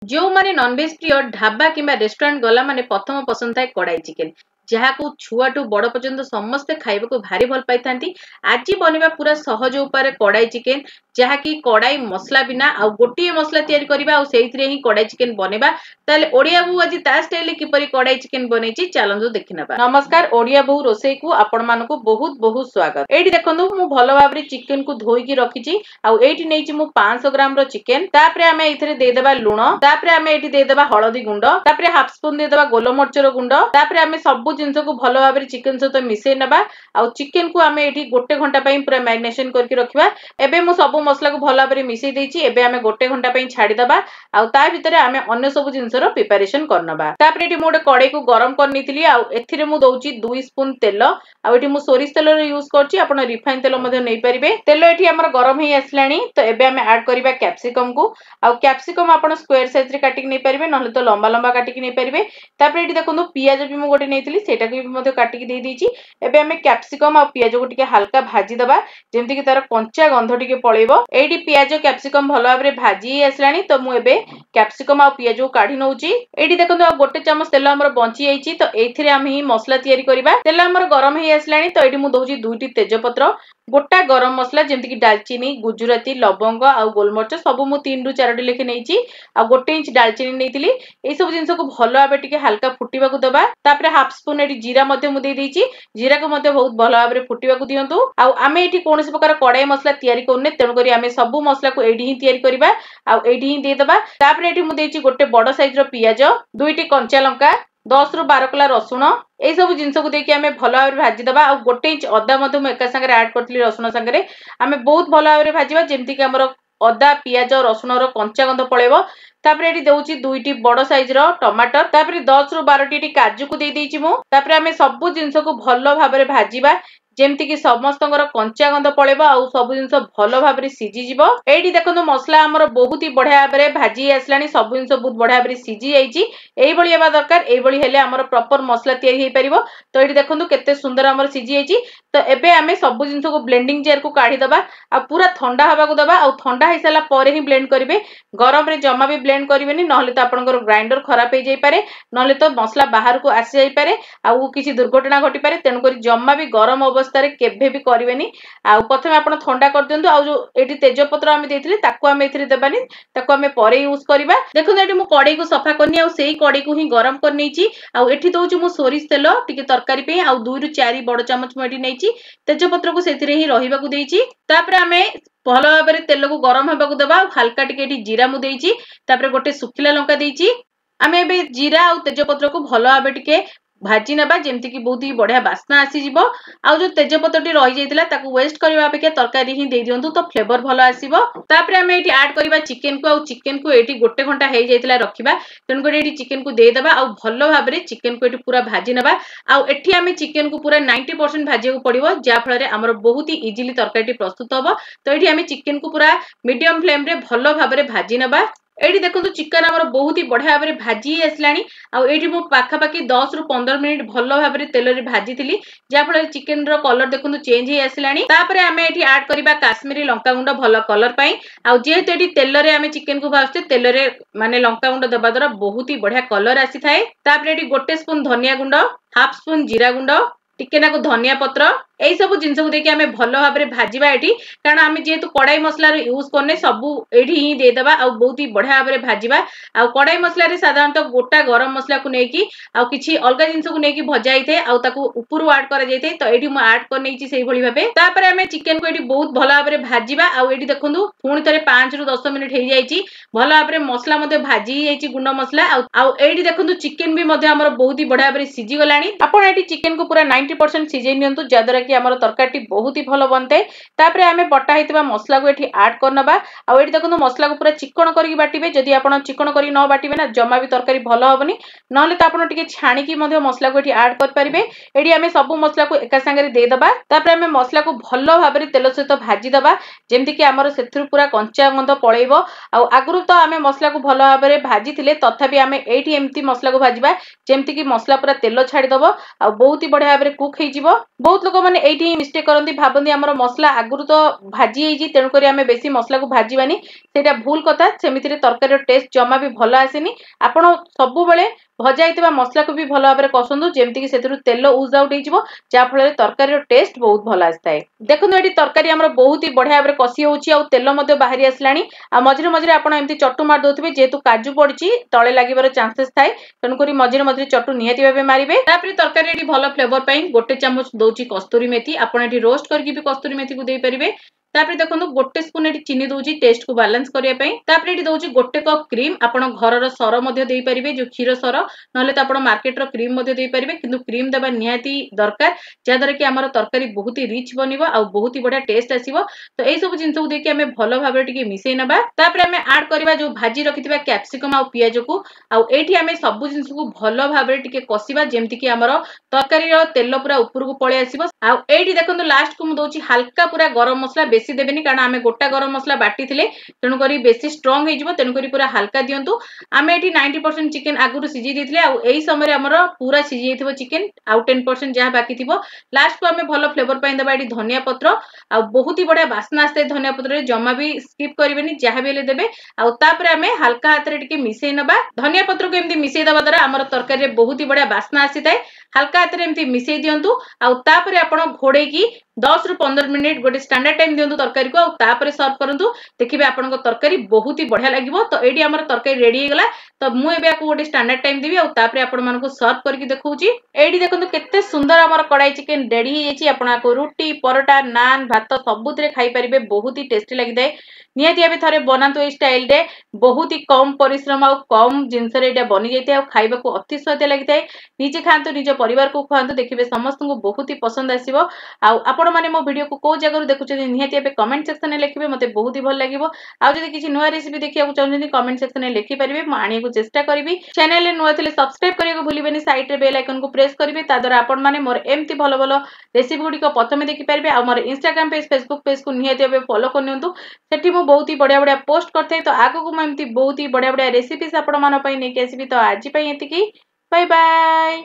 जो माने नॉनवेज प्रिय ढाबा किंबा रेस्टोरेंट गला माने प्रथम पसंद थाए कड़ाई चिकेन जहां छुआठू बड़ पर्यंत समस्ते खाइबा भारी भल पाई थांती। आज बनवा पूरा सहज उपाय कड़ाई चिकेन जहाँकि कड़ाई मसला बिना आ गोटे मसला तैयारी करबा से ही कड़ाई चिकेन बनेबा ताले ओडिया बहू आज ता स्टाइल किपरि कड़ाई चिकेन बनैछि चलंतु देखिनबा। नमस्कार ओडिया बहू रोसई को आपण मानको बहुत बहुत स्वागत। एठी देखंतु मु भलो भाबरे चिकेन को धोई की रखिछि आ एठी नैछि मु 500 ग्राम रो चिकेन तापरे आमे एथिरे दे देबा लूण तापरे आमे एठी दे देबा हळदी गुंड तापरे हाफ स्पून दे देबा गोलमरचर गुंड तापरे आमे सब जिंस को भलो भाबरे चिकेन सहित मिसै नबा आ चिकेन को आमे एठी गोटे घंटा पई पूरा मैरिनेशन करके रखिबा। एबे मु सब मसला को भलो भाबरे मिसै देछि एबे आमे गोटे घंटा पई छाडी दबा आ ता भितरे आमे अन्य सब जिंस रो प्रिपरेशन करनबा। तापरे एठी मु कड़ाई को गरम करनीतिली आ एथिरे मु दउछि 2 स्पून तेल आ एठी मु सोरिस तेल रो यूज करछि आपण रिफाइन तेल मध्ये नै परिबे। तेल एठी हमर गरम हे आसलानी तो एबे आमे ऐड करिबा कैप्सिकम को आ कैप्सिकम आपण स्क्वायर साइज रे काटिक नै परिबे नहले तो लंबा लंबा काटिक नै परिबे। तापरे एठी देखंतु पियाज भी मु गोटे नैतिली सेटा को भी मध्ये काटिक दे दीची। एबे आमे कैप्सिकम आ पियाज को टिके हल्का भाजी दबा जेमति कि तार कंचा गंध टिके पळेबो। एठी पियाज कैप्सिकम भलो भाबरे भाजी आसलानी तो मु एबे कैप्सिकम आ पियाज को काढी नउची। एठी देखंतु आ गोटे चमच तेल हमर बंची जाईची तो एथिरे आमे ही मसला तयारी करिबा। तेल हमर गरम हे आसलानी तो एठी मु दउची 2टी तेजपत्र गोटा गरम मसला जेमति कि दालचीनी गुजराती लवंग आ गोलमरच सब मु 3 रु 4टी लेखे नैची आ गोटे इंच दालचीनी नैतिली। ए सब जिंस को भलो भाबे टिके हल्का फुटीबा को दबा। तापरे हाफ स्पून एठी जीरा मध्ये मु दे देइची जीरा को मध्ये बहुत भलो भाबरे फुटीबा को दियंतु। आ आमे एठी कोनोसी प्रकार कड़ाई मसला तयारी करने तेनु करी आमे सब मसला को एठी ही तयारी करिबा आ एठी ही दे दबा। तापरे एठी मु देइची गोटे बड़ साइज रो पियाज 2टी कंचा लंका 10 रु 12 कला रसुण ए सब जिंस को देखि आमे भलो भाबरे भाजी दबा। आ गोटे इंच अदा मध्ये मु एका संगे ऐड करतली रसुण संगे आमे बहुत भलो भाबरे भाजीबा जेमति कि हमर अदा पियाज रसुण रो कंचा गंध पळेबो। तापरे एठी देउची 2टी बड़ साइज रो टमाटर तापरे 10 रु 12टी काजू को दे देइची मु। तापरे आमे सब जिंस को भलो भाबरे भाजीबा जेमति कि समस्तंगर कंचा गंध पळेबो आ सब जिंस भलो भाबरे सिजी जिवो। एठी देखंतु मसला हमर बहुत ही बढ़िया भाबरे भाजी आसलानी सब जिंस बहुत बढ़िया भाबरे सिजी जाईची। एई बळी हेबा दरकार एई बळी हेले हमर प्रॉपर मसला तयारी हे परिबो। तो एठी देखंतु केते सुंदर हमर सिजी जाईची। तो एबे आमे सब जिंस को ब्लेंडिंग जार को काढी दबा आ पूरा ठंडा हबा को दबा आ ठंडा हे साला परे ही ब्लेंड करिवे। गरम रे जमा भी ब्लेंड करिवेनी नहले तो आपनकर ग्राइंडर खराब हे जाई पारे नहले तो मसला बाहर को आसी जाई पारे आ किछि दुर्घटना घटी पारे। तेनु करी जमा भी गरम अवस्था रे केभे भी करिवेनी। आ प्रथमे आपण ठंडा कर दियंतु आ जो एठी तेजपत्र आमे देथिले ताको आमे एथिरे देबानी ताको आमे परे यूज करिबा। देखो एठी मु कड़ाई को सफा करनी आ सेही कड़ाई को ही गरम कर नेची आ एठी दउची मु सोरिस तेल टिके तरकारी पे आ 2 रु 4 बड़ चमच मु एठी नेची तेजपत्र को सेथिरे ही रहिबा को देइची। तापरे आमे भलो भाबरे तेल को गरम हेबा को देबा हल्का टिके एठी जीरा मु देइची तापरे गोटे सुखिला लंका देइची। आमे एबे जीरा आ तेजपत्र को भलो भाबे टिके भाजी नबा जेमति कि बहुत ही बढ़िया बास्ना आसी जिवो। आ जो तेजपत्रटी रही जाइतिला ताकू वेस्ट करबा अपेक्षा तरकारी ही दे दियंतु तो फ्लेवर भलो आसीबो। तापरे आमे एठी ऐड करबा चिकेन को आ चिकेन को एठी गोटे घंटा हे जाइतिला रखिबा तेन को एठी चिकेन को दे देबा आ भलो भाबरे चिकेन को एठी पूरा भाजी नबा। आ एठी आमे चिकेन को पूरा 90% भाजिया को पड़िबो जा फल रे हमर बहुत ही इजीली तरकारी प्रस्तुत होबो। तो एठी आमे चिकेन को पूरा मीडियम फ्लेम रे भलो भाबरे भाजी नबा। एठी देखंतु चिकन हमर बहुत ही बढ़िया भाबरे भाजी आसलानी आ एठी मु पाखा पाखी 10 रु 15 मिनिट भलो भाबरे तेल रे भाजी थिली जा फल चिकन रो कलर देखंतु चेंज हे आसलानी। तापरे आमे एठी ऐड करिबा काश्मीरी लंका गुंड भलो कलर पई आ जेहेतु एठी तेल रे आमे चिकन को भाजते तेल रे माने लंका गुंड दबा द्वारा बहुत ही बढ़िया कलर आसी थाए। तापरे एठी गोटे स्पून धनिया गुंड हाफ स्पून जीरा गुंड टिके नाको धनिया पत्र एई सब जिंस को देखि आमे भलो भाबरे भाजीबा एठी कारण आमे जेहेतु कड़ाई मसला रे यूज करने सब एठी ही दे देबा आ बहुत ही बढ़िया भाबरे भाजीबा। आ कड़ाई मसला रे साधारणतः गोटा गरम मसला को नेकी आ किछि अलगा जिंस को नेकी भजाई थे आ ताकू ऊपर ऐड करा जाई थे तो एठी मु ऐड कर नेची सेही भली भाबे। तापरे आमे चिकन को एठी बहुत भलो भाबरे भाजीबा आ एठी देखंतु पुणी थरे 5 रु 10 मिनिट हे जाईची भलो भाबरे मसला मध्ये भाजी जाईची गुंड मसला आ एठी देखंतु चिकन भी मध्ये हमर बहुत ही बढ़िया भाबरे सिजी गलानी। आपण एठी चिकन को पूरा 90% सिजै नियंतु जादरा कि हमर तरकारी बहुत ही भलो बनते। तापरे आमे बटा हेतबा मसला को एठी ऐड करनबा आ एठी देखंतु मसला को पूरा चिकन करी बाटिबे जदि आपण चिकन करी न बाटिबे ना जमा भी तरकारी भलो होबनी नहले त आपण टिके छाणी की मध्ये मसला को एठी ऐड कर परिबे। एठी आमे सब मसला को एका संगे रे दे दबा तापरे आमे मसला को भलो भाबरे तेल सहित भाजी दबा जेमति कि हमर सेथुर पूरा कंचा गंध पळेइबो। आ आगुरु तो आमे मसला को भलो भाबरे भाजी थिले तथापि आमे एठी एम्ति मसला को भाजीबा जेमति कि मसला पूरा तेल छाडी दबो आ बहुत ही बढ़िया भाबरे कुक हे जिवो। बहुत लोक माने मैंने एठी मिस्टेक करंती भाबंती हमर मसला आगुरु तो भाजी हेजी तेणु करी आमे बेसी मसला को भाजीबानी सेटा भूल कथा सेमितिरे तरकारी टेस्ट जमा भी भलो आसेनी आपण सबु बेले भजा होइतिबा मसला को भी भलो भाबरे कसंदु जेमति कि सेतिरु तेल यूज आउट हेजिवो जा फळे तरकारी टेस्ट बहुत भलो आस्ताय देखंतु एठी तरकारी हमर बहुत ही बढ़िया भाबरे कसी होउची आ तेल मध्ये बाहरी आसलानी आ मझिरे मझिरे आपण एमति चट्टू मार दोथिबे जेतु काजू पड़ची तळे लागिबार चांसेस थाए तेणु करी मझिरे मझिरे चट्टू निहाती भाबे मारिबे तापरे तरकारी एठी भलो फ्लेवर पई गोटे चम्मच दोची कस्तूरी मेथी आपण एठी रोस्ट करके भी कस्तूरी मेथी को देई परिबे तापरे देखंतु गोटे स्पून एठी चीनी दोची टेस्ट को बैलेंस करिया पई तापरे एठी दोची गोटे कप क्रीम आपण घरर सर मध्ये देई परिबे जो क्षीर सर नले त आपण मार्केट रो क्रीम मध्ये देई परिबे किंतु क्रीम देबा निहाती दरकार जे दर कि हमर तरकारी बहुत ही रिच बनिबो आ बहुत ही बढ़िया टेस्ट आसीबो तो एई सब जिंस को देखि हमें भलो भाबरे टिके मिसै नबा तापरे हमें ऐड करबा जो भाजी रखितबा कैप्सिकम आ पियाज को आ एठी हमें सब जिंस को भलो भाबरे टिके कसिबा जेमति कि हमर तरकारी रो तेल पूरा ऊपर को पळे आसीबो आ एठी देखंतु लास्ट को मु दोची हल्का पूरा गरम मसला बेसी देबेनी कारण आमे गोटा गरम मसला बाटी थिले तेणु करी बेसी स्ट्रांग हेजिबो तेणु करी पूरा हल्का दियंतु आमे एठी 90% चिकन आगुरु सिजी दिथिले आ एई समय हमर पूरा सिजी जेथिबो चिकन आ 10% जहा बाकी थिबो लास्ट को आमे भलो फ्लेवर पई देबा एठी धनिया पत्र आ बहुत ही बढ़िया बास्ना आस्ते धनिया पत्र रे जम्मा भी स्किप करिवेनी जहा भी ले देबे आ तापरे आमे हल्का हाथ रे टिके मिसै नबा धनिया पत्र को एमती मिसै दबा द्वारा हमर तरकारी रे बहुत ही बढ़िया बास्ना आसीताय हल्का हाथ रे एमती मिसै दियंतु आ तापरे आपण घोड़े की 10 रु 15 मिनिट गोटे स्टैंडर्ड टाइम दियंतु तरकारी को आ तापरे सर्व करंतु देखिबे आपन को तरकारी बहुत ही बढ़िया लागिवो तो एडी हमर तरकारी रेडी हे गला तो मु एबे को गोटे स्टैंडर्ड टाइम देबी आ तापरे आपण मन को सर्व करके देखौची एडी देखंतु केते सुंदर हमर कढ़ाई चिकन रेडी हे जेची आपण को रोटी परोटा नान भात सबुतरे खाई परिबे बहुत ही टेस्टी लागिदाय निहाती आबे थरे बनांतु ए स्टाइल रे बहुत ही कम परिश्रम आ कम जिंस रे एटा बनि जैते आ खाइबा को अति स्वाद लागिताय निजे खांतु निज परिवार को खांतु देखिबे समस्त को बहुत ही पसंद आसीबो आ आपण माने मो वीडियो को को जगह देखुछे निहाती आबे कमेंट सेक्शन में लिखिबे मते बहुत ही भल लागिबो आ जदि किछि नुवा रेसिपी देखिया चाहछन कमेंट सेक्शन में लिखि परिबे म आनी को चेष्टा करबी चैनल रे नुवा थिले सब्सक्राइब करियो भूलिबेनी साइड रे बेल आइकन को प्रेस करिवे ता द्वारा आपण माने मोर एम्ति भलो भलो रेसिपी गुडी को प्रथमे देखि परिबे आ मोर इंस्टाग्राम पेज फेसबुक पेज को निहाती आबे फॉलो करनियंतु सेठी मो बहुत ही बढ़िया बढ़िया पोस्ट करथै तो आगो को म एम्ति बहुत ही बढ़िया बढ़िया रेसिपीज आपण मानो पई नै के आसीबी तो आज पई एति की बाय बाय।